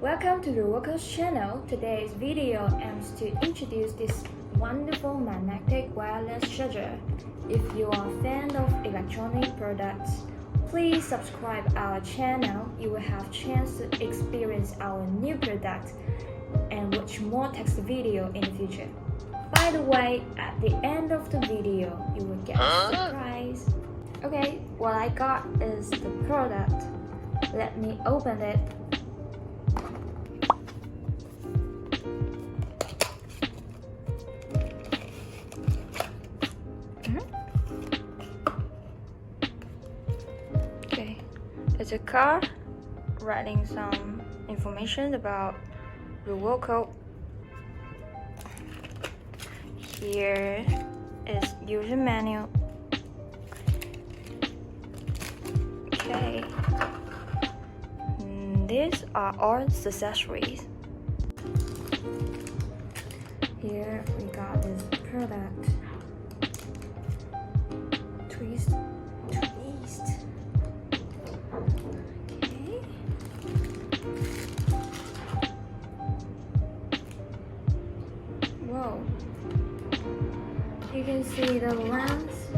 Welcome to Loowoko's channel. Today's video aims to introduce this wonderful magnetic wireless charger. If you are a fan of electronic products, please subscribe our channel. You will have chance to experience our new product and watch more text video in the future. By the way, at the end of the video, you will get a surprise. Okay, what I got is the product. Let me open it. Okay, it's a card writing some information about Loowoko. Here is user manual. Okay, these are all accessories. Here we got this product. Twist. Okay. Whoa. You can see the length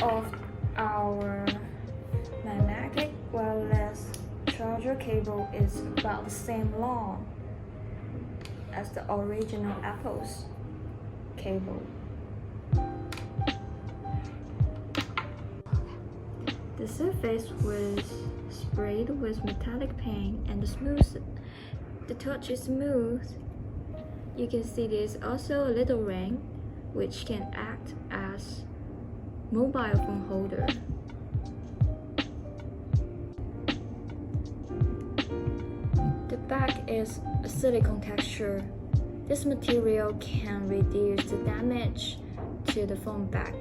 of our magnetic wireless charger cable is about the same long as the original Apple's cable. The surface was sprayed with metallic paint and the touch is smooth. You can see there's also a little ring which can act as mobile phone holder. The back is a silicone texture. This material can reduce the damage to the phone back.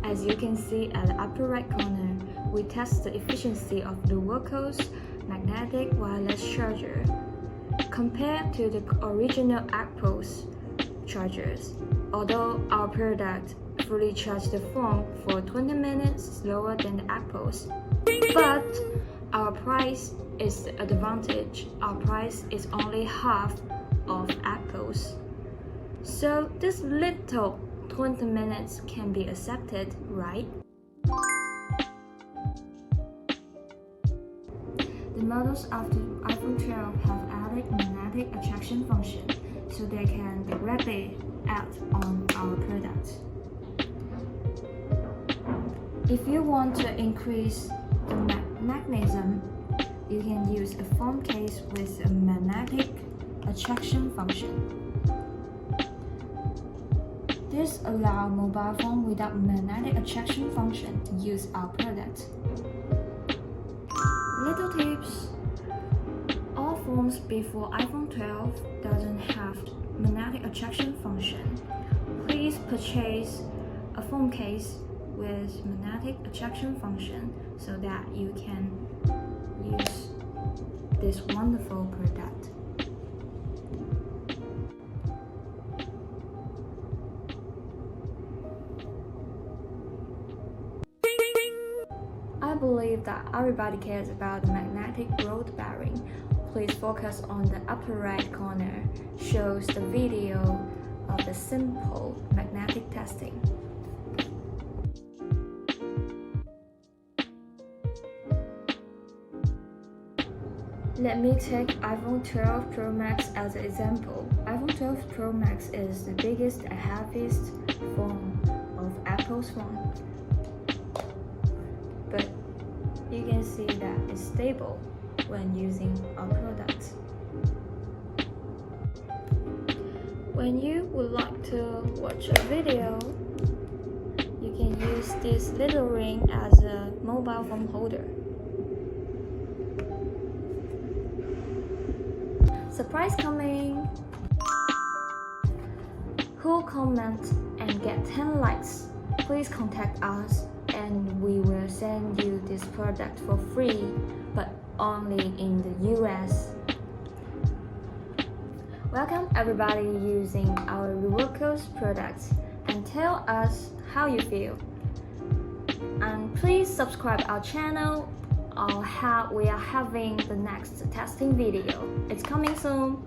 As you can see at the upper right corner, we test the efficiency of Loowoko's magnetic wireless charger compared to the original Apple's chargers. Although our product fully charged the phone for 20 minutes slower than the Apple's, but our price is the advantage. Our price is only half of Apple's. So this little 20 minutes can be accepted, right? The models of the iPhone 12 have added magnetic attraction function, so they can directly act on our product. If you want to increase the magnetism, you can use a phone case with a magnetic attraction function. This allows mobile phone without magnetic attraction function to use our product. Little tips: all phones before iPhone 12 doesn't have magnetic attraction function. Please purchase a phone case with magnetic attraction function so that you can use this wonderful product. I believe that everybody cares about the magnetic load bearing. Please focus on the upper right corner, shows the video of the simple magnetic testing. Let me take iPhone 12 Pro Max as an example. iPhone 12 Pro Max is the biggest and heaviest phone of Apple's phone. But you can see that it's stable when using our products. When you would like to watch a video, you can use this little ring as a mobile phone holder. Surprise coming! Who comment and get 10 likes, please contact us and we will send you this product for free, but only in the US. Welcome everybody using our Loowoko's products and tell us how you feel. And please subscribe our channel. We are having the next testing video. It's coming soon.